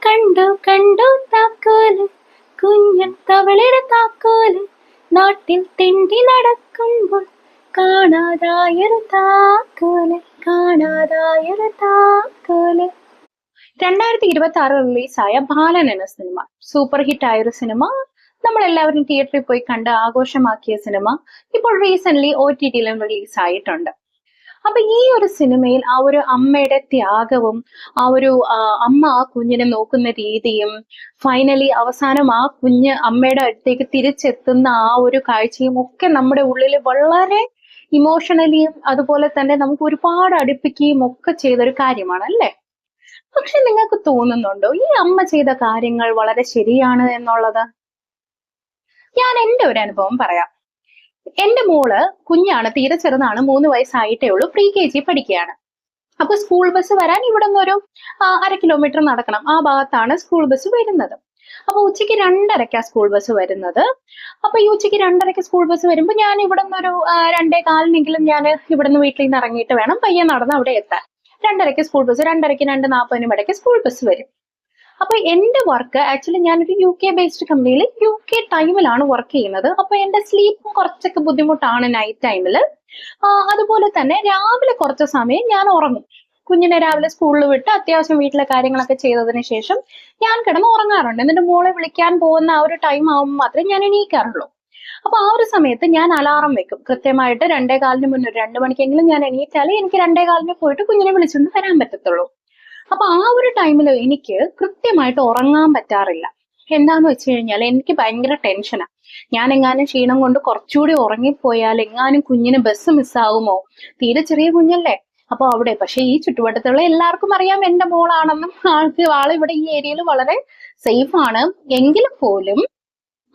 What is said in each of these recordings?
കണ്ടു കണ്ടു താക്കോല്, കുഞ്ഞൻ തവളയുടെ താക്കോല്, നാട്ടിൽ തെണ്ടി നടക്കുമ്പോൾ കാണാതായൊരു താക്കോല്, കാണാതായൊരു താക്കോല്. 2026 റിലീസായ ബാലൻ എന്ന സിനിമ സൂപ്പർ ഹിറ്റ് ആയൊരു സിനിമ. നമ്മളെല്ലാവരും തിയേറ്ററിൽ പോയി കണ്ട് ആഘോഷമാക്കിയ സിനിമ ഇപ്പോൾ റീസെന്റ് OTT-യിലും റിലീസ് ആയിട്ടുണ്ട്. അപ്പൊ ഈ ഒരു സിനിമയിൽ ആ ഒരു അമ്മയുടെ ത്യാഗവും ആ ഒരു അമ്മ ആ കുഞ്ഞിനെ നോക്കുന്ന രീതിയും ഫൈനലി അവസാനം ആ കുഞ്ഞ് അമ്മയുടെ അടുത്തേക്ക് തിരിച്ചെത്തുന്ന ആ ഒരു കാഴ്ചയും ഒക്കെ നമ്മുടെ ഉള്ളിൽ വളരെ ഇമോഷണലിയും അതുപോലെ തന്നെ നമുക്ക് ഒരുപാട് അടുപ്പിക്കുകയും ഒക്കെ ചെയ്തൊരു കാര്യമാണ് അല്ലേ? പക്ഷെ നിങ്ങൾക്ക് തോന്നുന്നുണ്ടോ ഈ അമ്മ ചെയ്ത കാര്യങ്ങൾ വളരെ ശരിയാണ് എന്നുള്ളത്? ഞാൻ എൻ്റെ ഒരു അനുഭവം പറയാം. എന്റെ മോള് കുഞ്ഞാണ്, തീരെ ചെറുതാണ്, 3 വയസ്സായിട്ടേ ഉള്ളൂ, pre-KG പഠിക്കുകയാണ്. അപ്പൊ സ്കൂൾ ബസ് വരാൻ ഇവിടെ നിന്ന് ഒരു 1/2 കിലോമീറ്റർ നടക്കണം. ആ ഭാഗത്താണ് സ്കൂൾ ബസ് വരുന്നത്. അപ്പൊ ഉച്ചയ്ക്ക് 2:30 സ്കൂൾ ബസ് വരുന്നത്. അപ്പൊ ഈ ഉച്ചയ്ക്ക് 2:30 സ്കൂൾ ബസ് വരുമ്പോ ഞാൻ ഇവിടെ നിന്ന് ഒരു 2:15 ഞാൻ ഇവിടെ നിന്ന് വീട്ടിൽ നിന്ന് ഇറങ്ങിയിട്ട് വേണം പയ്യെ നടന്ന് അവിടെ എത്താൻ. 2:30 സ്കൂൾ ബസ്, 2:30 2:40 ഇടയ്ക്ക് സ്കൂൾ ബസ് വരും. അപ്പൊ എന്റെ വർക്ക് ആക്ച്വലി ഞാനൊരു UK ബേസ്ഡ് കമ്പനിയിൽ UK ടൈമിലാണ് വർക്ക് ചെയ്യുന്നത്. അപ്പൊ എന്റെ സ്ലീപ്പും കുറച്ചൊക്കെ ബുദ്ധിമുട്ടാണ് നൈറ്റ് ടൈമിൽ. അതുപോലെ തന്നെ രാവിലെ കുറച്ച് സമയം ഞാൻ ഉറങ്ങും. കുഞ്ഞിനെ രാവിലെ സ്കൂളിൽ വിട്ട് അത്യാവശ്യം വീട്ടിലെ കാര്യങ്ങളൊക്കെ ചെയ്തതിന് ശേഷം ഞാൻ കിടന്ന് ഉറങ്ങാറുണ്ട്. എന്നിട്ട് മോളെ വിളിക്കാൻ പോകുന്ന ആ ഒരു ടൈം ആവുമ്പോൾ മാത്രമേ ഞാൻ എണീക്കാറുള്ളൂ. അപ്പൊ ആ ഒരു സമയത്ത് ഞാൻ അലാറം വെക്കും കൃത്യമായിട്ട് 2:15 മുന്നേ, 2 മണിക്കെങ്കിലും ഞാൻ എണീറ്റാലേ എനിക്ക് 2:15 പോയിട്ട് കുഞ്ഞിനെ വിളിച്ചുകൊണ്ട് വരാൻ പറ്റത്തുള്ളൂ. അപ്പൊ ആ ഒരു ടൈമിൽ എനിക്ക് കൃത്യമായിട്ട് ഉറങ്ങാൻ പറ്റാറില്ല. എന്താന്ന് വെച്ച് കഴിഞ്ഞാൽ എനിക്ക് ഭയങ്കര ടെൻഷനാ. ഞാൻ എങ്ങാനും ക്ഷീണം കൊണ്ട് കുറച്ചുകൂടി ഉറങ്ങിപ്പോയാൽ എങ്ങാനും കുഞ്ഞിന് ബസ് മിസ്സാവുമോ? തീരെ ചെറിയ കുഞ്ഞല്ലേ. അപ്പൊ അവിടെ പക്ഷെ ഈ ചുറ്റുവട്ടത്തുള്ള എല്ലാവർക്കും അറിയാം എന്റെ മോളാണെന്നും ആളിവിടെ ഈ ഏരിയയിൽ വളരെ സേഫ് ആണ്. എങ്കിൽ പോലും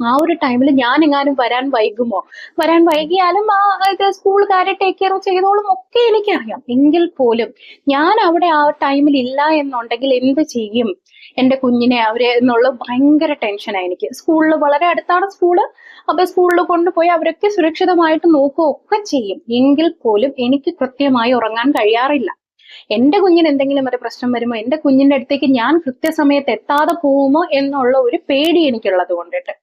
ആ ഒരു ടൈമിൽ ഞാൻ എങ്ങാനും വരാൻ വൈകിയാലും സ്കൂളുകാരെ ടേക്ക് കെയർ ചെയ്തോളും ഒക്കെ എനിക്കറിയാം. എങ്കിൽ പോലും ഞാൻ അവിടെ ആ ടൈമിൽ ഇല്ല എന്നുണ്ടെങ്കിൽ എന്ത് ചെയ്യും എന്റെ കുഞ്ഞിനെ അവരെ എന്നുള്ള ഭയങ്കര ടെൻഷനാണ് എനിക്ക്. സ്കൂളിൽ വളരെ അടുത്താണ് സ്കൂള്. അപ്പൊ സ്കൂളിൽ കൊണ്ടുപോയി അവരൊക്കെ സുരക്ഷിതമായിട്ട് നോക്കുകയൊക്കെ ചെയ്യും. എങ്കിൽ പോലും എനിക്ക് കൃത്യമായി ഉറങ്ങാൻ കഴിയാറില്ല. എന്റെ കുഞ്ഞിന് എന്തെങ്കിലും ഒരു പ്രശ്നം വരുമോ, എന്റെ കുഞ്ഞിന്റെ അടുത്തേക്ക് ഞാൻ കൃത്യസമയത്ത് എത്താതെ പോകുമോ എന്നുള്ള ഒരു പേടി എനിക്കുള്ളത് കൊണ്ടിട്ട്.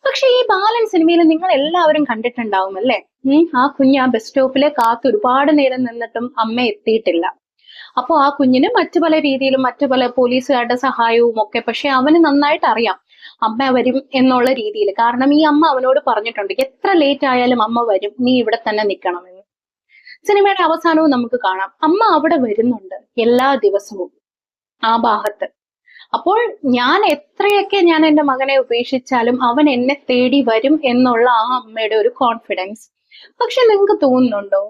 പക്ഷെ ഈ ബാലൻ സിനിമയിൽ നിങ്ങൾ എല്ലാവരും കണ്ടിട്ടുണ്ടാവും അല്ലേ? ആ കുഞ്ഞ് ആ ബസ് സ്റ്റോപ്പിലെ കാത്ത് ഒരുപാട് നേരം നിന്നിട്ടും അമ്മ എത്തിയിട്ടില്ല. അപ്പൊ ആ കുഞ്ഞിന് മറ്റു പല രീതിയിലും മറ്റു പല പോലീസുകാരുടെ സഹായവും ഒക്കെ, പക്ഷെ അവന് നന്നായിട്ട് അറിയാം അമ്മ വരും എന്നുള്ള രീതിയിൽ. കാരണം ഈ അമ്മ അവനോട് പറഞ്ഞിട്ടുണ്ട് എത്ര ലേറ്റ് ആയാലും അമ്മ വരും, നീ ഇവിടെ തന്നെ നിൽക്കണമെന്ന്. സിനിമയുടെ അവസാനവും നമുക്ക് കാണാം അമ്മ അവിടെ വരുന്നുണ്ട് എല്ലാ ദിവസവും ആ ഭാഗത്ത്. അപ്പോൾ ഞാൻ എത്രയൊക്കെ ഞാൻ എൻ്റെ മകനെ ഉപേക്ഷിച്ചാലും അവൻ എന്നെ തേടി വരും എന്നുള്ള ആ അമ്മയുടെ ഒരു കോൺഫിഡൻസ്. പക്ഷെ നിങ്ങൾക്ക് തോന്നുന്നുണ്ടോ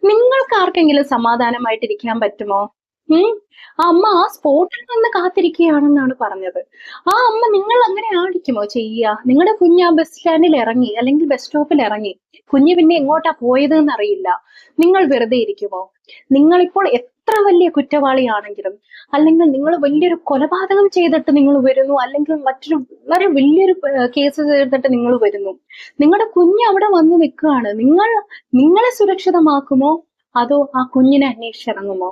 നിങ്ങൾക്ക് ആർക്കെങ്കിലും സമാധാനമായിട്ടിരിക്കാൻ പറ്റുമോ? ആ അമ്മ ആ സ്പോട്ടിൽ നിന്ന് കാത്തിരിക്കുകയാണെന്നാണ് പറഞ്ഞത്. ആ അമ്മ നിങ്ങൾ അങ്ങനെ ആയിരിക്കുമോ ചെയ്യുക? നിങ്ങളുടെ കുഞ്ഞ് ആ ബസ് സ്റ്റാൻഡിൽ ഇറങ്ങി അല്ലെങ്കിൽ ബസ് സ്റ്റോപ്പിൽ ഇറങ്ങി, കുഞ്ഞ് പിന്നെ എങ്ങോട്ടാ പോയത് എന്നറിയില്ല, നിങ്ങൾ വെറുതെ ഇരിക്കുമോ? നിങ്ങളിപ്പോൾ എത്ര വലിയ കുറ്റവാളിയാണെങ്കിലും, അല്ലെങ്കിൽ നിങ്ങൾ വലിയൊരു കൊലപാതകം ചെയ്തിട്ട് നിങ്ങൾ വരുന്നു, അല്ലെങ്കിൽ മറ്റൊരു വളരെ വലിയൊരു കേസ് ചെയ്തിട്ട് നിങ്ങൾ വരുന്നു, നിങ്ങളുടെ കുഞ്ഞ് അവിടെ വന്ന് നിൽക്കുകയാണ്, നിങ്ങളെ സുരക്ഷിതമാക്കുമോ അതോ ആ കുഞ്ഞിനെ അന്വേഷിച്ചിറങ്ങുമോ?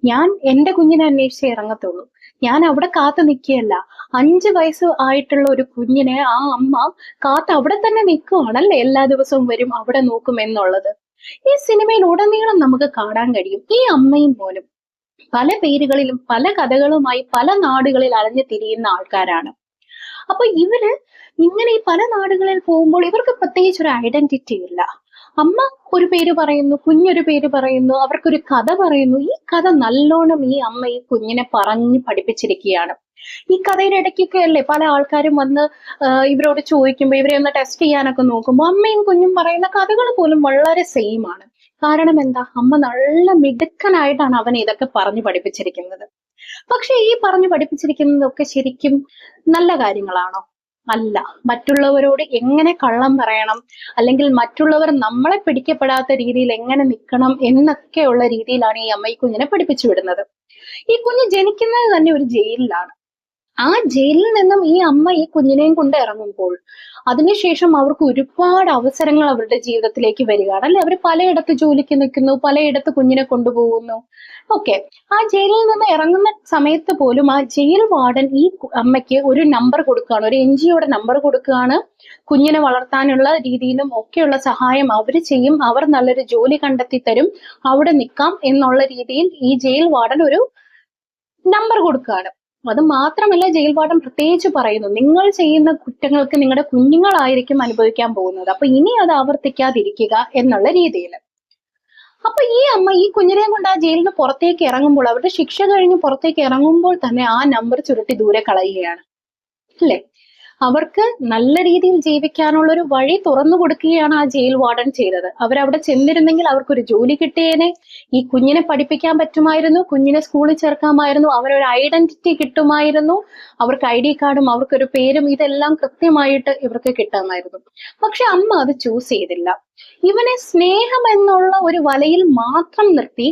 ഞാൻ എന്റെ കുഞ്ഞിനെ അന്വേഷിച്ചേ ഇറങ്ങത്തുള്ളൂ. ഞാൻ അവിടെ കാത്തു നിൽക്കുകയല്ല. 5 വയസ്സ് ആയിട്ടുള്ള ഒരു കുഞ്ഞിനെ ആ അമ്മ കാത്ത് അവിടെ തന്നെ നിൽക്കുവാണല്ലേ, എല്ലാ ദിവസവും വരും അവിടെ നോക്കും എന്നുള്ളത്. ഈ സിനിമയിൽ ഉടനീളം നമുക്ക് കാണാൻ കഴിയും ഈ അമ്മയും മോനും പല പേരുകളിലും പല കഥകളുമായി പല നാടുകളിൽ അലഞ്ഞു തിരിയുന്ന ആൾക്കാരാണ്. അപ്പൊ ഇവര് ഇങ്ങനെ ഈ പല നാടുകളിൽ പോകുമ്പോൾ ഇവർക്ക് പ്രത്യേകിച്ച് ഒരു ഐഡന്റിറ്റി ഇല്ല. അമ്മ ഒരു പേര് പറയുന്നു, കുഞ്ഞൊരു പേര് പറയുന്നു, അവർക്കൊരു കഥ പറയുന്നു. ഈ കഥ നല്ലോണം ഈ അമ്മ ഈ കുഞ്ഞിനെ പറഞ്ഞ് പഠിപ്പിച്ചിരിക്കുകയാണ്. ഈ കഥയുടെ ഇടയ്ക്കൊക്കെ അല്ലേ പല ആൾക്കാരും വന്ന് ഇവരോട് ചോദിക്കുമ്പോൾ, ഇവരെ ഒന്ന് ടെസ്റ്റ് ചെയ്യാനൊക്കെ നോക്കുമ്പോൾ അമ്മയും കുഞ്ഞും പറയുന്ന കഥകൾ പോലും വളരെ സെയിം ആണ്. കാരണം എന്താ, അമ്മ നല്ല മിടുക്കനായിട്ടാണ് അവനെ ഇതൊക്കെ പറഞ്ഞു പഠിപ്പിച്ചിരിക്കുന്നത്. പക്ഷെ ഈ പറഞ്ഞു പഠിപ്പിച്ചിരിക്കുന്നതൊക്കെ ശരിക്കും നല്ല കാര്യങ്ങളാണോ? അല്ല. മറ്റുള്ളവരോട് എങ്ങനെ കള്ളം പറയണം, അല്ലെങ്കിൽ മറ്റുള്ളവർ നമ്മളെ പിടിക്കപ്പെടാത്ത രീതിയിൽ എങ്ങനെ നിൽക്കണം എന്നൊക്കെയുള്ള രീതിയിലാണ് ഈ അമ്മ ഈ കുഞ്ഞിനെ പഠിപ്പിച്ചു വിടുന്നത്. ഈ കുഞ്ഞ് ജനിക്കുന്നത് തന്നെ ഒരു ജയിലിലാണ്. ആ ജയിലിൽ നിന്നും ഈ അമ്മ ഈ കുഞ്ഞിനെയും കൊണ്ട് ഇറങ്ങുമ്പോൾ അതിനുശേഷം അവർക്ക് ഒരുപാട് അവസരങ്ങൾ അവരുടെ ജീവിതത്തിലേക്ക് വരികയാണ് അല്ലെ. അവർ പലയിടത്ത് ജോലിക്ക് നിൽക്കുന്നു, പലയിടത്ത് കുഞ്ഞിനെ കൊണ്ടുപോകുന്നു. ഓക്കെ, ആ ജയിലിൽ നിന്ന് ഇറങ്ങുന്ന സമയത്ത് പോലും ആ ജയിൽ വാർഡൻ ഈ അമ്മയ്ക്ക് ഒരു നമ്പർ കൊടുക്കുകയാണ്, ഒരു NGOയുടെ നമ്പർ കൊടുക്കുകയാണ്. കുഞ്ഞിനെ വളർത്താനുള്ള രീതിയിലും ഒക്കെയുള്ള സഹായം അവർ ചെയ്യും, അവർ നല്ലൊരു ജോലി കണ്ടെത്തി തരും, അവിടെ നിൽക്കാം എന്നുള്ള രീതിയിൽ ഈ ജയിൽ വാർഡൻ ഒരു നമ്പർ കൊടുക്കുകയാണ്. അത് മാത്രമല്ല, ജയിൽ വാർഡൻ പ്രത്യേകിച്ച് പറയുന്നു, നിങ്ങൾ ചെയ്യുന്ന കുറ്റങ്ങൾക്ക് നിങ്ങളുടെ കുഞ്ഞുങ്ങളായിരിക്കും അനുഭവിക്കാൻ പോകുന്നത്, അപ്പൊ ഇനി അത് ആവർത്തിക്കാതിരിക്കുക എന്നുള്ള രീതിയിൽ. അപ്പൊ ഈ അമ്മ ഈ കുഞ്ഞിനെ കൊണ്ട് ആ ജയിലിന് പുറത്തേക്ക് ഇറങ്ങുമ്പോൾ, അവരുടെ ശിക്ഷ കഴിഞ്ഞ് പുറത്തേക്ക് ഇറങ്ങുമ്പോൾ തന്നെ ആ നമ്പർ ചുരുട്ടി ദൂരെ കളയുകയാണ് അല്ലെ. അവർക്ക് നല്ല രീതിയിൽ ജീവിക്കാനുള്ള ഒരു വഴി തുറന്നു കൊടുക്കുകയാണ് ആ ജയിൽ വാർഡൻ ചെയ്തത്. അവരവിടെ ചെന്നിരുന്നെങ്കിൽ അവർക്കൊരു ജോലി കിട്ടിയേനെ, ഈ കുഞ്ഞിനെ പഠിപ്പിക്കാൻ പറ്റുമായിരുന്നു, കുഞ്ഞിനെ സ്കൂളിൽ ചേർക്കാമായിരുന്നു, അവരൊരു ഐഡന്റിറ്റി കിട്ടുമായിരുന്നു, അവർക്ക് ID കാർഡും അവർക്കൊരു പേരും ഇതെല്ലാം കൃത്യമായിട്ട് ഇവർക്ക് കിട്ടാമായിരുന്നു. പക്ഷെ അമ്മ അത് ചൂസ് ചെയ്തില്ല. ഇവനെ സ്നേഹം എന്നുള്ള ഒരു വലയിൽ മാത്രം നിർത്തി,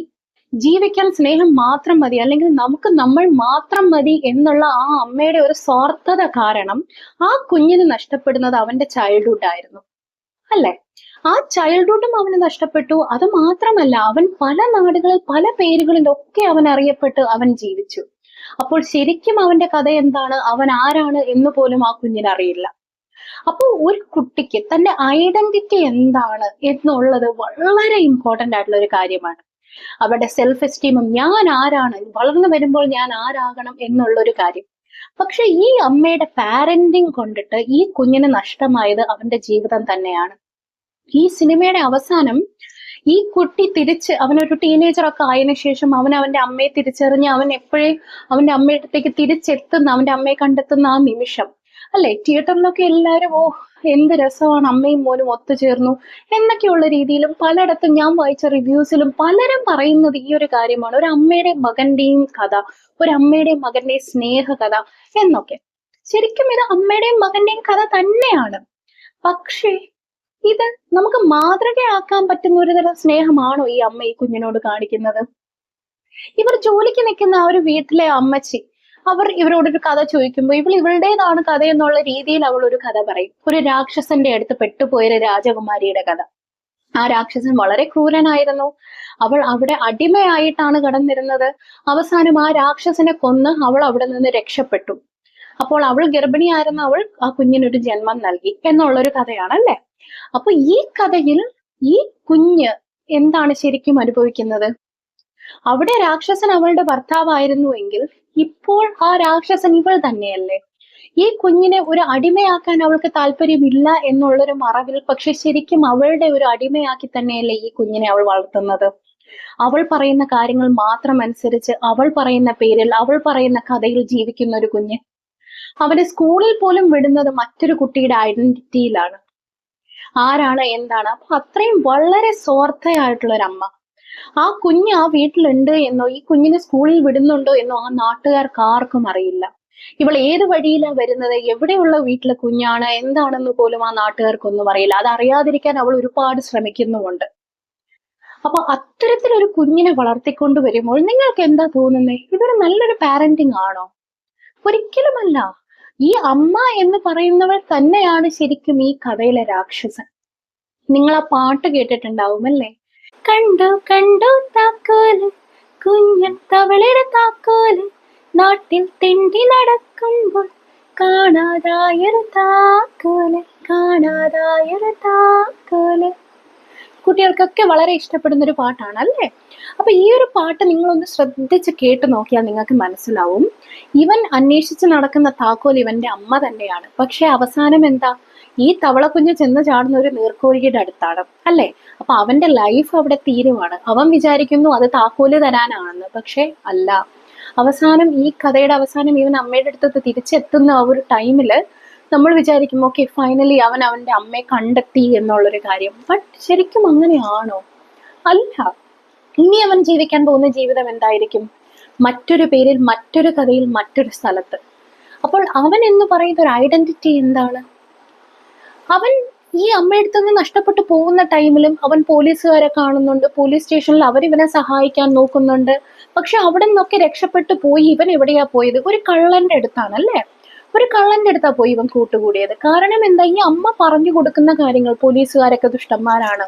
ജീവിക്കാൻ സ്നേഹം മാത്രം മതി, അല്ലെങ്കിൽ നമുക്ക് നമ്മൾ മാത്രം മതി എന്നുള്ള ആ അമ്മയുടെ ഒരു സ്വാർത്ഥത കാരണം ആ കുഞ്ഞിന് നഷ്ടപ്പെടുന്നത് അവന്റെ ചൈൽഡ്ഹുഡ് ആയിരുന്നു അല്ലെ. ആ ചൈൽഡ്ഹുഡും അവന് നഷ്ടപ്പെട്ടു. അത് മാത്രമല്ല, അവൻ പല നാടുകളിൽ പല പേരുകളിലൊക്കെ അവൻ അറിയപ്പെട്ട് അവൻ ജീവിച്ചു. അപ്പോൾ ശരിക്കും അവന്റെ കഥ എന്താണ്, അവൻ ആരാണ് എന്ന് പോലും ആ കുഞ്ഞിന് അറിയില്ല. അപ്പോൾ ഒരു കുട്ടിക്ക് തന്റെ ഐഡന്റിറ്റി എന്താണ് എന്നുള്ളത് വളരെ ഇമ്പോർട്ടന്റ് ആയിട്ടുള്ള ഒരു കാര്യമാണ്. അവരുടെ സെൽഫ് എസ്റ്റീമും ഞാൻ ആരാണ്, വളർന്നു വരുമ്പോൾ ഞാൻ ആരാകണം എന്നുള്ളൊരു കാര്യം. പക്ഷെ ഈ അമ്മയുടെ പാരന്റിങ് കൊണ്ടിട്ട് ഈ കുഞ്ഞിന് നഷ്ടമായത് അവന്റെ ജീവിതം തന്നെയാണ്. ഈ സിനിമയുടെ അവസാനം ഈ കുട്ടി തിരിച്ച് അവനൊരു ടീനേജറൊക്കെ ആയതിനു ശേഷം അവൻ അവന്റെ അമ്മയെ തിരിച്ചറിഞ്ഞ് അവൻ എപ്പോഴും അവന്റെ അമ്മയുടെ അടുത്തേക്ക് തിരിച്ചെത്തുന്ന, അവന്റെ അമ്മയെ കണ്ടെത്തുന്ന ആ നിമിഷം അല്ലെ, തിയേറ്ററിലൊക്കെ എല്ലാവരും ഓ എന്ത് രസമാണ്, അമ്മയും മോനും ഒത്തുചേർന്നു എന്നൊക്കെയുള്ള രീതിയിലും പലയിടത്തും ഞാൻ വായിച്ച റിവ്യൂസിലും പലരും പറയുന്നത് ഈ ഒരു കാര്യമാണ്, ഒരു അമ്മയുടെ മകന്റെയും കഥ, ഒരു അമ്മയുടെയും മകന്റെയും സ്നേഹ കഥ എന്നൊക്കെ. ശരിക്കും ഇത് അമ്മയുടെയും മകന്റെയും കഥ തന്നെയാണ്. പക്ഷേ ഇത് നമുക്ക് മാതൃകയാക്കാൻ പറ്റുന്ന ഒരു തരം സ്നേഹമാണോ ഈ അമ്മ ഈ കുഞ്ഞിനോട് കാണിക്കുന്നത്? ഇവർ ജോലിക്ക് നിൽക്കുന്ന ആ ഒരു വീട്ടിലെ അമ്മച്ചി അവർ ഇവരോടൊരു കഥ ചോദിക്കുമ്പോൾ ഇവളുടേതാണ് കഥ എന്നുള്ള രീതിയിൽ അവൾ ഒരു കഥ പറയും. ഒരു രാക്ഷസന്റെ അടുത്ത് പെട്ടുപോയൊരു രാജകുമാരിയുടെ കഥ. ആ രാക്ഷസൻ വളരെ ക്രൂരനായിരുന്നു. അവൾ അവിടെ അടിമയായിട്ടാണ് കടന്നിരുന്നത്. അവസാനം ആ രാക്ഷസനെ കൊന്ന് അവൾ അവിടെ നിന്ന് രക്ഷപ്പെട്ടു. അപ്പോൾ അവൾ ഗർഭിണിയായിരുന്ന അവൾ ആ കുഞ്ഞിനൊരു ജന്മം നൽകി എന്നുള്ളൊരു കഥയാണ് അല്ലെ. അപ്പൊ ഈ കഥയിൽ ഈ കുഞ്ഞ് എന്താണ് ശരിക്കും അനുഭവിക്കുന്നത്? അവിടെ രാക്ഷസൻ അവളുടെ ഭർത്താവായിരുന്നുവെങ്കിൽ ഇപ്പോൾ ആ രാക്ഷസൻ ഇവൾ തന്നെയല്ലേ. ഈ കുഞ്ഞിനെ ഒരു അടിമയാക്കാൻ അവൾക്ക് താല്പര്യമില്ല എന്നുള്ളൊരു മറവിൽ, പക്ഷെ ശരിക്കും അവളുടെ ഒരു അടിമയാക്കി തന്നെയല്ലേ ഈ കുഞ്ഞിനെ അവൾ വളർത്തുന്നത്. അവൾ പറയുന്ന കാര്യങ്ങൾ മാത്രം അനുസരിച്ച്, അവൾ പറയുന്ന പേരിൽ, അവൾ പറയുന്ന കഥയിൽ ജീവിക്കുന്ന ഒരു കുഞ്ഞ്. അവനെ സ്കൂളിൽ പോലും വിടുന്നത് മറ്റൊരു കുട്ടിയുടെ ഐഡന്റിറ്റിയിലാണ്, ആരാണ് എന്താണ്. അപ്പൊ അത്രയും വളരെ സ്വാർത്ഥയായിട്ടുള്ള ഒരു അമ്മ. ആ കുഞ്ഞ് ആ വീട്ടിലുണ്ട് എന്നോ ഈ കുഞ്ഞിനെ സ്കൂളിൽ വിടുന്നുണ്ടോ എന്നോ ആ നാട്ടുകാർക്ക് ആർക്കും അറിയില്ല. ഇവൾ ഏത് വഴിയിലാ വരുന്നത്, എവിടെയുള്ള വീട്ടിലെ കുഞ്ഞാണ് എന്താണെന്ന് പോലും ആ നാട്ടുകാർക്കൊന്നും അറിയില്ല. അത് അറിയാതിരിക്കാൻ അവൾ ഒരുപാട് ശ്രമിക്കുന്നുമുണ്ട്. അപ്പൊ അത്തരത്തിലൊരു കുഞ്ഞിനെ വളർത്തിക്കൊണ്ട് വരുമ്പോൾ നിങ്ങൾക്ക് എന്താ തോന്നുന്നത്? ഇതൊരു നല്ലൊരു പാരന്റിങ് ആണോ? ഒരിക്കലുമല്ല. ഈ അമ്മ എന്ന് പറയുന്നവൾ തന്നെയാണ് ശരിക്കും ഈ കഥയിലെ രാക്ഷസൻ. നിങ്ങൾ ആ പാട്ട് കേട്ടിട്ടുണ്ടാവും അല്ലേ? കണ്ടു കണ്ടു താക്കോല്, കുഞ്ഞൻ തവളയുടെ താക്കോല്, നാട്ടിൽ തെണ്ടി നടക്കുമ്പോൾ കാണാതായൊരു താക്കോല്, കാണാതായൊരു താക്കോല്. കുട്ടികൾക്കൊക്കെ വളരെ ഇഷ്ടപ്പെടുന്ന ഒരു പാട്ടാണ് അല്ലേ. അപ്പൊ ഈ ഒരു പാട്ട് നിങ്ങളൊന്ന് ശ്രദ്ധിച്ച് കേട്ട് നോക്കിയാൽ നിങ്ങൾക്ക് മനസ്സിലാവും, ഇവൻ അന്വേഷിച്ച് നടക്കുന്ന താക്കോൽ ഇവന്റെ അമ്മ തന്നെയാണ്. പക്ഷെ അവസാനം എന്താ, ഈ തവളക്കുഞ്ഞ് ചെന്ന് ചാടുന്ന ഒരു നീർക്കോലിയുടെ അടുത്താണ് അല്ലേ. അപ്പൊ അവന്റെ ലൈഫ് അവിടെ തീരുവാണ്. അവൻ വിചാരിക്കുന്നു അത് താക്കോല് തരാനാണെന്ന്, പക്ഷെ അല്ല. അവസാനം ഈ കഥയുടെ അവസാനം ഇവൻ അമ്മയുടെ അടുത്ത് തിരിച്ചെത്തുന്ന ആ ഒരു ടൈമില് നമ്മൾ വിചാരിക്കും ഓക്കെ ഫൈനലി അവൻ അവന്റെ അമ്മയെ കണ്ടെത്തി എന്നുള്ളൊരു കാര്യം. ബട്ട് ശരിക്കും അങ്ങനെയാണോ? അല്ല. ഇനി അവൻ ജീവിക്കാൻ പോകുന്ന ജീവിതം എന്തായിരിക്കും? മറ്റൊരു പേരിൽ, മറ്റൊരു കഥയിൽ, മറ്റൊരു സ്ഥലത്ത്. അപ്പോൾ അവൻ എന്ന് പറയുന്ന ഒരു ഐഡന്റിറ്റി എന്താണ്? അവൻ ഈ അമ്മയടുത്ത് നിന്ന് നഷ്ടപ്പെട്ടു പോകുന്ന ടൈമിലും അവൻ പോലീസുകാരെ കാണുന്നുണ്ട്, പോലീസ് സ്റ്റേഷനിൽ അവരിവനെ സഹായിക്കാൻ നോക്കുന്നുണ്ട്. പക്ഷെ അവിടെ നിന്നൊക്കെ രക്ഷപ്പെട്ടു പോയി ഇവൻ എവിടെയാ പോയത്? ഒരു കള്ളന്റെ അടുത്താണ്, അല്ലേ? ഒരു കള്ളന്റെ അടുത്താ പോയി ഇവൻ കൂട്ടുകൂടിയത്. കാരണം എന്താ? ഈ അമ്മ പറഞ്ഞു കൊടുക്കുന്ന കാര്യങ്ങൾ, പോലീസുകാരൊക്കെ ദുഷ്ടന്മാരാണ്,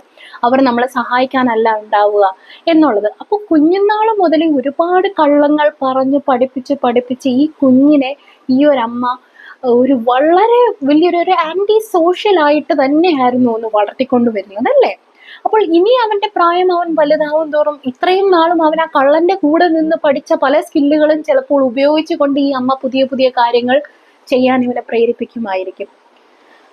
അവർ നമ്മളെ സഹായിക്കാനല്ല ഉണ്ടാവുക എന്നുള്ളത്. അപ്പൊ കുഞ്ഞുനാള് മുതൽ ഒരുപാട് കള്ളങ്ങൾ പറഞ്ഞ് പഠിപ്പിച്ച് ഈ കുഞ്ഞിനെ ഈ ഒരമ്മ ഒരു വളരെ വലിയൊരു ആന്റി സോഷ്യൽ ആയിട്ട് തന്നെയായിരുന്നു ഒന്ന് വളർത്തിക്കൊണ്ട് വരുന്നത്, അല്ലേ? അപ്പോൾ ഇനി അവന്റെ പ്രായം അവൻ വലുതാവും തോറും ഇത്രയും നാളും അവൻ ആ കള്ളന്റെ കൂടെ നിന്ന് പഠിച്ച പല സ്കില്ലുകളും ചിലപ്പോൾ ഉപയോഗിച്ചുകൊണ്ട് ഈ അമ്മ പുതിയ പുതിയ കാര്യങ്ങൾ ചെയ്യാൻ ഇവനെ പ്രേരിപ്പിക്കുമായിരിക്കും.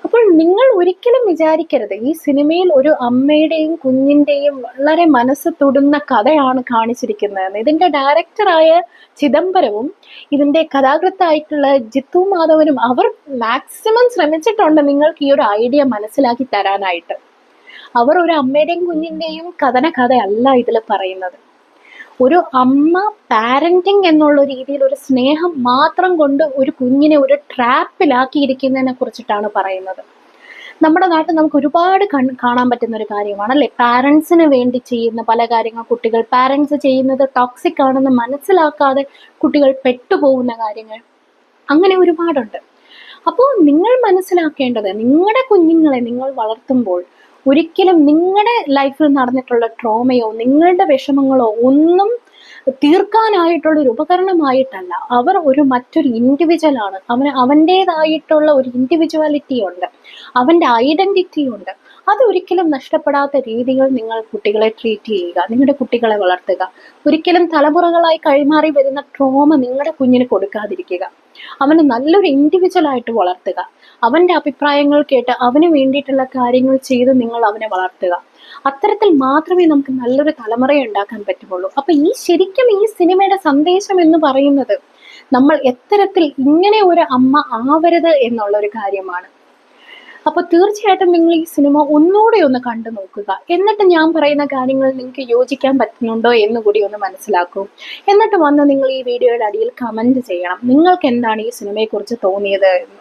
അപ്പോൾ നിങ്ങൾ ഒരിക്കലും വിചാരിക്കരുത് ഈ സിനിമയിൽ ഒരു അമ്മയുടെയും കുഞ്ഞിന്റെയും വളരെ മനസ്സ് തൊടുന്ന കഥയാണ് കാണിച്ചിരിക്കുന്നതെന്ന്. ഇതിന്റെ ഡയറക്ടറായ ചിദംബരവും ഇതിന്റെ കഥാകൃത്തായിട്ടുള്ള ജിത്തു മാധവനും അവർ മാക്സിമം ശ്രമിച്ചിട്ടുണ്ട് നിങ്ങൾക്ക് ഈ ഒരു ഐഡിയ മനസ്സിലാക്കി തരാനായിട്ട്. അവർ ഒരു അമ്മയുടെയും കുഞ്ഞിന്റെയും കഥയല്ല ഇതിൽ പറയുന്നത്. ഒരു അമ്മ പാരന്റിങ് എന്നുള്ള രീതിയിൽ ഒരു സ്നേഹം മാത്രം കൊണ്ട് ഒരു കുഞ്ഞിനെ ഒരു ട്രാപ്പിലാക്കിയിരിക്കുന്നതിനെ കുറിച്ചിട്ടാണ് പറയുന്നത്. നമ്മുടെ നാട്ടിൽ നമുക്ക് ഒരുപാട് കാണാൻ പറ്റുന്ന ഒരു കാര്യമാണ്, അല്ലെ? പാരന്റ്സിന് വേണ്ടി ചെയ്യുന്ന പല കാര്യങ്ങൾ കുട്ടികൾ, പാരന്റ്സ് ചെയ്യുന്നത് ടോക്സിക് ആണെന്ന് മനസ്സിലാക്കാതെ കുട്ടികൾ പെട്ടുപോകുന്ന കാര്യങ്ങൾ, അങ്ങനെ ഒരുപാടുണ്ട്. അപ്പോൾ നിങ്ങൾ മനസ്സിലാക്കേണ്ടത്, നിങ്ങളുടെ കുഞ്ഞുങ്ങളെ നിങ്ങൾ വളർത്തുമ്പോൾ ഒരിക്കലും നിങ്ങളുടെ ലൈഫിൽ നടന്നിട്ടുള്ള ട്രോമയോ നിങ്ങളുടെ വിഷമങ്ങളോ ഒന്നും തീർക്കാനായിട്ടുള്ള ഒരു ഉപകരണമായിട്ടല്ല. അവർ ഒരു മറ്റൊരു ഇൻഡിവിജ്വൽ ആണ്. അവൻ്റെതായിട്ടുള്ള ഒരു ഇൻഡിവിജ്വാലിറ്റി ഉണ്ട്, അവൻ്റെ ഐഡന്റിറ്റി ഉണ്ട്. അതൊരിക്കലും നഷ്ടപ്പെടാത്ത രീതിയിൽ നിങ്ങൾ കുട്ടികളെ ട്രീറ്റ് ചെയ്യുക, നിങ്ങളുടെ കുട്ടികളെ വളർത്തുക. ഒരിക്കലും തലമുറകളായി കൈമാറി വരുന്ന ട്രോമ നിങ്ങളുടെ കുഞ്ഞിന് കൊടുക്കാതിരിക്കുക. അവനെ നല്ലൊരു ഇൻഡിവിജ്വൽ ആയിട്ട് വളർത്തുക. അവൻ്റെ അഭിപ്രായങ്ങൾ കേട്ട് അവന് വേണ്ടിയിട്ടുള്ള കാര്യങ്ങൾ ചെയ്ത് നിങ്ങൾ അവനെ വളർത്തുക. അത്തരത്തിൽ മാത്രമേ നമുക്ക് നല്ലൊരു തലമുറയെ ഉണ്ടാക്കാൻ പറ്റുള്ളൂ. അപ്പൊ ശരിക്കും ഈ സിനിമയുടെ സന്ദേശം എന്ന് പറയുന്നത് നമ്മൾ എത്തരത്തിൽ ഇങ്ങനെ ഒരു അമ്മ ആവരുത് എന്നുള്ള ഒരു കാര്യമാണ്. അപ്പൊ തീർച്ചയായിട്ടും നിങ്ങൾ ഈ സിനിമ ഒന്നുകൂടി ഒന്ന് കണ്ടു നോക്കുക. എന്നിട്ട് ഞാൻ പറയുന്ന കാര്യങ്ങൾ നിങ്ങൾക്ക് യോജിക്കാൻ പറ്റുന്നുണ്ടോ എന്ന് കൂടി ഒന്ന് മനസ്സിലാക്കൂ. എന്നിട്ട് വന്ന് നിങ്ങൾ ഈ വീഡിയോയുടെ അടിയിൽ കമന്റ് ചെയ്യണം നിങ്ങൾക്ക് എന്താണ് ഈ സിനിമയെ കുറിച്ച് തോന്നിയത് എന്ന്.